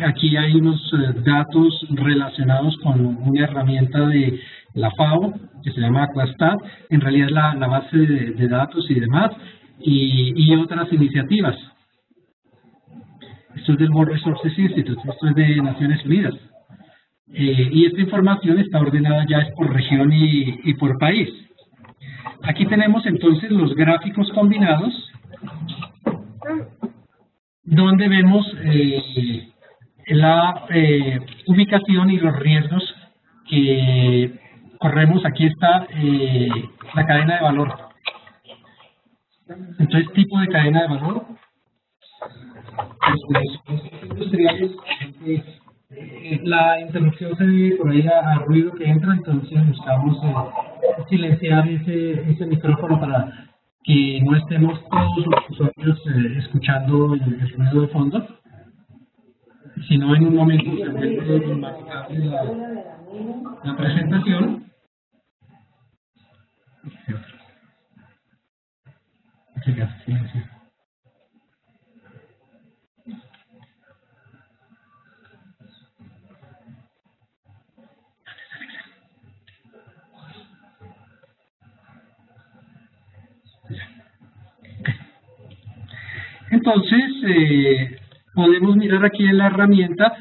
Aquí hay unos datos relacionados con una herramienta de la FAO que se llama Aquastat, en realidad es la base de datos y demás, y otras iniciativas. Esto es del World Resources Institute, esto es de Naciones Unidas. Y esta información está ordenada ya es por región y por país. Aquí tenemos entonces los gráficos combinados, donde vemos la ubicación y los riesgos que corremos. Aquí está la cadena de valor. Entonces, tipo de cadena de valor. Los industriales, la interrupción se debe por ahí a ruido que entra, entonces buscamos silenciar ese micrófono para que no estemos todos los usuarios escuchando el ruido de fondo, sino en un momento se vuelve inmanejable la presentación. Silencio. Entonces, podemos mirar aquí en la herramienta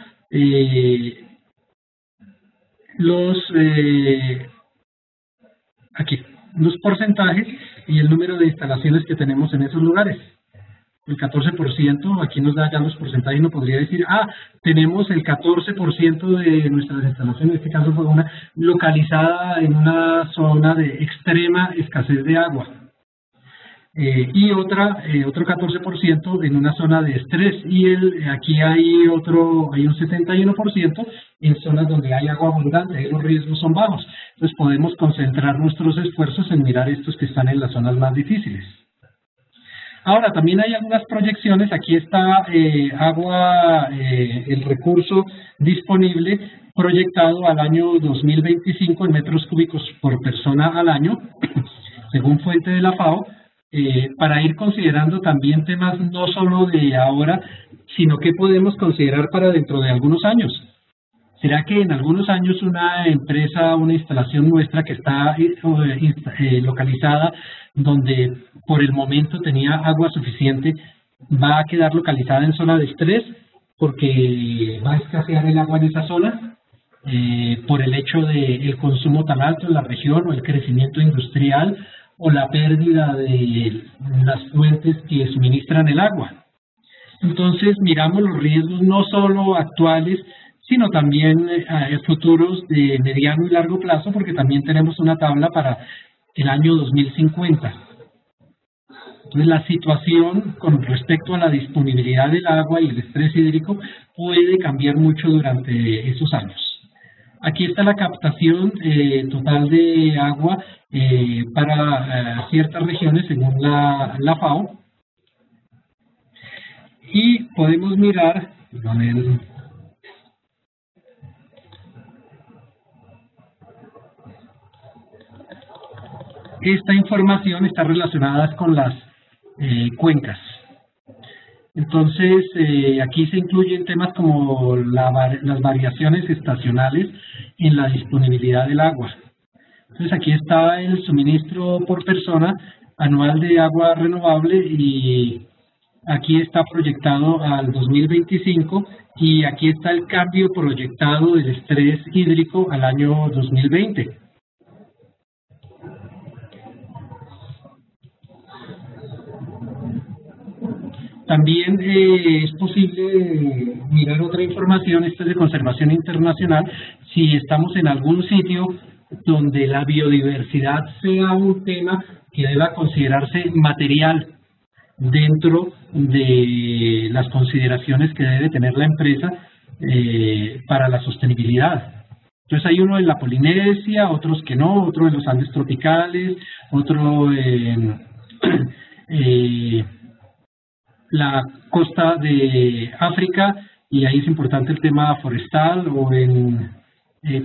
los porcentajes y el número de instalaciones que tenemos en esos lugares. El 14%, aquí nos da ya los porcentajes, no podría decir, tenemos el 14% de nuestras instalaciones, en este caso fue una localizada en una zona de extrema escasez de agua. Y otro 14% en una zona de estrés, y aquí hay un 71% en zonas donde hay agua abundante, ahí los riesgos son bajos. Entonces podemos concentrar nuestros esfuerzos en mirar estos que están en las zonas más difíciles. Ahora, también hay algunas proyecciones. Aquí está el recurso disponible proyectado al año 2025 en metros cúbicos por persona al año, según fuente de la FAO, para ir considerando también temas no solo de ahora, sino que podemos considerar para dentro de algunos años. ¿Será que en algunos años una empresa, una instalación nuestra que está localizada donde por el momento tenía agua suficiente, va a quedar localizada en zona de estrés porque va a escasear el agua en esa zona por el hecho del consumo tan alto en la región o el crecimiento industrial o la pérdida de las fuentes que suministran el agua? Entonces miramos los riesgos no solo actuales, sino también futuros de mediano y largo plazo, porque también tenemos una tabla para el año 2050. Entonces la situación con respecto a la disponibilidad del agua y el estrés hídrico puede cambiar mucho durante esos años. Aquí está la captación total de agua para ciertas regiones según la FAO. Y podemos mirar, esta información está relacionada con las cuencas. Entonces, aquí se incluyen temas como las variaciones estacionales en la disponibilidad del agua. Entonces, aquí está el suministro por persona anual de agua renovable y aquí está proyectado al 2025 y aquí está el cambio proyectado del estrés hídrico al año 2020. También es posible mirar otra información, esta es de conservación internacional, si estamos en algún sitio donde la biodiversidad sea un tema que deba considerarse material dentro de las consideraciones que debe tener la empresa para la sostenibilidad. Entonces hay uno en la Polinesia, otros que no, otro en los Andes tropicales, otro en la costa de África, y ahí es importante el tema forestal, o en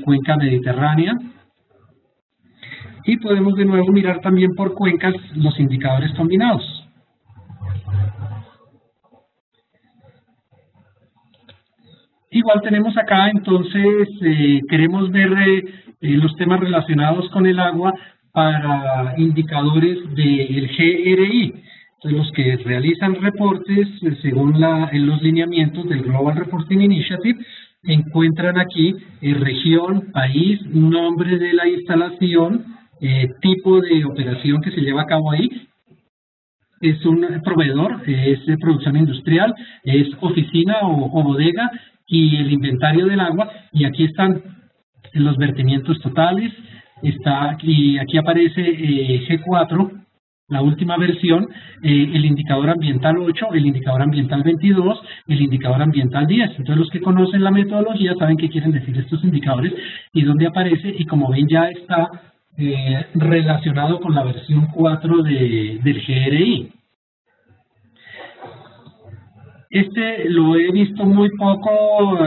cuenca mediterránea. Y podemos de nuevo mirar también por cuencas los indicadores combinados. Igual tenemos acá, entonces, queremos ver los temas relacionados con el agua para indicadores del GRI. Entonces, los que realizan reportes según los lineamientos del Global Reporting Initiative encuentran aquí región, país, nombre de la instalación, tipo de operación que se lleva a cabo ahí. Es un proveedor, es de producción industrial, es oficina o bodega, y el inventario del agua, y aquí están los vertimientos totales, y aquí aparece G4, la última versión, el indicador ambiental 8, el indicador ambiental 22, el indicador ambiental 10. Entonces los que conocen la metodología saben qué quieren decir estos indicadores y dónde aparece, y como ven ya está relacionado con la versión 4 del GRI. Este lo he visto muy poco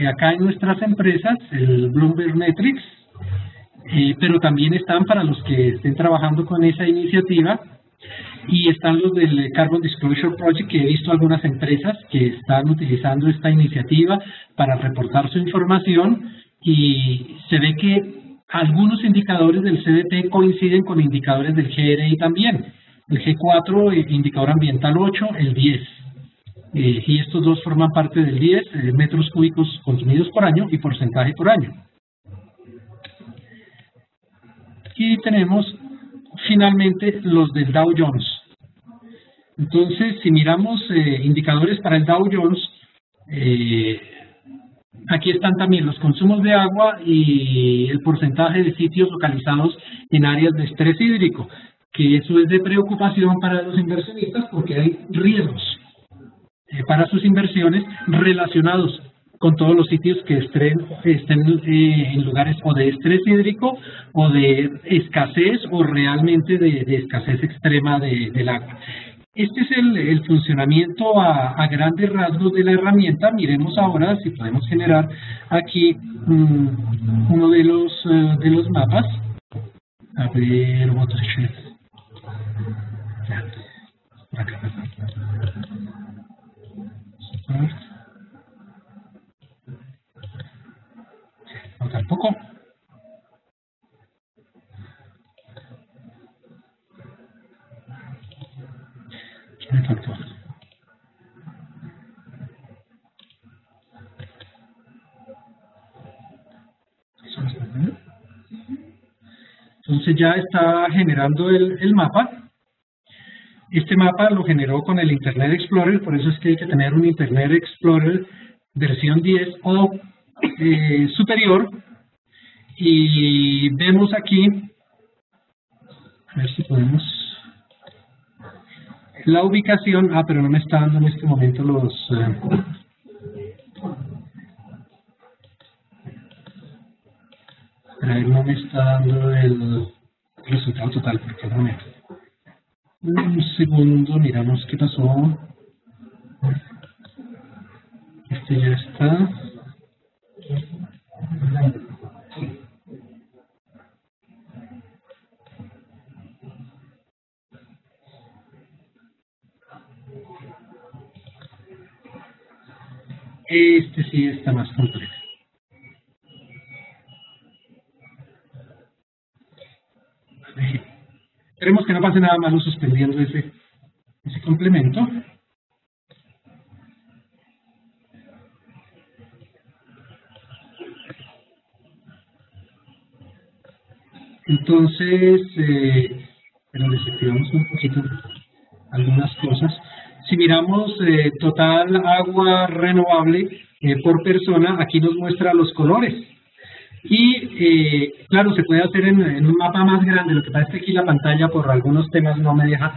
acá en nuestras empresas, el Bloomberg Metrics, pero también están para los que estén trabajando con esa iniciativa, y están los del Carbon Disclosure Project, que he visto algunas empresas que están utilizando esta iniciativa para reportar su información, y se ve que algunos indicadores del CDP coinciden con indicadores del GRI también. El G4, el indicador ambiental 8, el 10. Y estos dos forman parte del 10, metros cúbicos consumidos por año y porcentaje por año. Y tenemos finalmente los del Dow Jones. Entonces, si miramos indicadores para el Dow Jones, aquí están también los consumos de agua y el porcentaje de sitios localizados en áreas de estrés hídrico, que eso es de preocupación para los inversionistas porque hay riesgos para sus inversiones relacionados con todos los sitios que estén en lugares o de estrés hídrico o de escasez, o realmente de escasez extrema del agua. Este es el funcionamiento a grandes rasgos de la herramienta. Miremos ahora si podemos generar aquí uno de los mapas. A ver, watershed. Por acá. No, tampoco. ¿Qué me faltó? Entonces ya está generando el mapa. Este mapa lo generó con el Internet Explorer, por eso es que hay que tener un Internet Explorer versión 10 o superior. Y vemos aquí, a ver si podemos, la ubicación, pero no me está dando en este momento los... a ver, no me está dando el resultado total, porque no me... Un segundo, miramos qué pasó. Este ya está. Este sí está más complejo. Esperemos que no pase nada malo suspendiendo ese complemento. Entonces, pero desactivamos un poquito algunas cosas. Si miramos total agua renovable por persona, aquí nos muestra los colores. Y claro, se puede hacer en un mapa más grande. Lo que pasa es que aquí la pantalla por algunos temas no me deja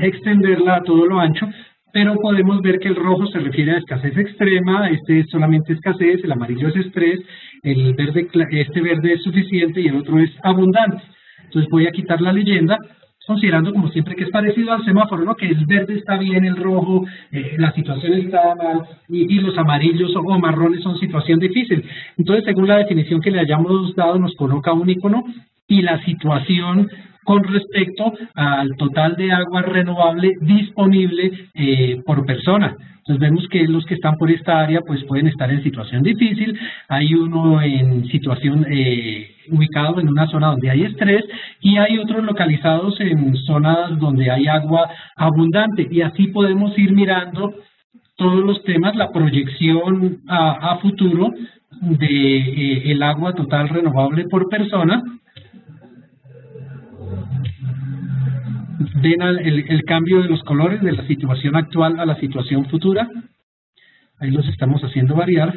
extenderla a todo lo ancho, pero podemos ver que el rojo se refiere a escasez extrema, este es solamente escasez, el amarillo es estrés, el verde, este verde es suficiente y el otro es abundante. Entonces voy a quitar la leyenda, considerando como siempre que es parecido al semáforo, ¿no? Que el verde está bien, el rojo, la situación está mal, y los amarillos o marrones son situación difícil. Entonces, según la definición que le hayamos dado, nos coloca un icono y la situación con respecto al total de agua renovable disponible por persona. Entonces vemos que los que están por esta área pues pueden estar en situación difícil, hay uno en situación ubicado en una zona donde hay estrés y hay otros localizados en zonas donde hay agua abundante, y así podemos ir mirando todos los temas, la proyección a futuro de el agua total renovable por persona. Ven el cambio de los colores de la situación actual a la situación futura. Ahí los estamos haciendo variar.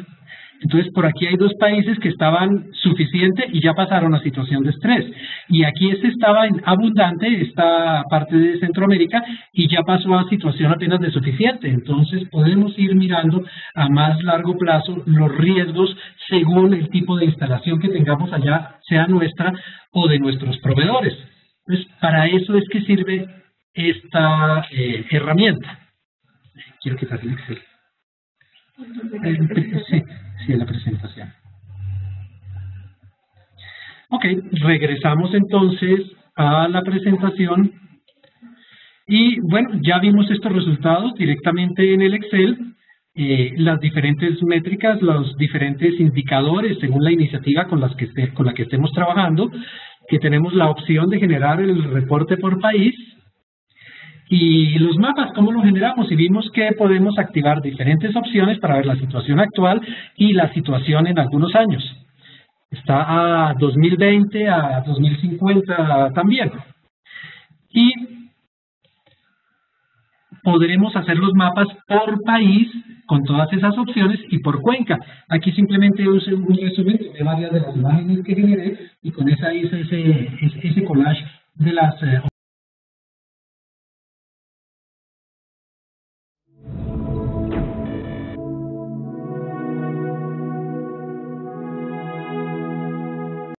Entonces, por aquí hay dos países que estaban suficiente y ya pasaron a situación de estrés. Y aquí este estaba en abundante, esta parte de Centroamérica, y ya pasó a situación apenas de suficiente. Entonces, podemos ir mirando a más largo plazo los riesgos según el tipo de instalación que tengamos allá, sea nuestra o de nuestros proveedores. Entonces, para eso es que sirve esta herramienta. Quiero quitar el Excel. Sí, la presentación. Ok, regresamos entonces a la presentación. Y bueno, ya vimos estos resultados directamente en el Excel. Las diferentes métricas, los diferentes indicadores según la iniciativa con la que estemos trabajando, que tenemos la opción de generar el reporte por país, y los mapas, ¿cómo los generamos? Y vimos que podemos activar diferentes opciones para ver la situación actual y la situación en algunos años. Está a 2020, a 2050 también. Y podremos hacer los mapas por país con todas esas opciones y por cuenca. Aquí simplemente use un resumen de varias de las imágenes que generé y con esa hice ese collage de las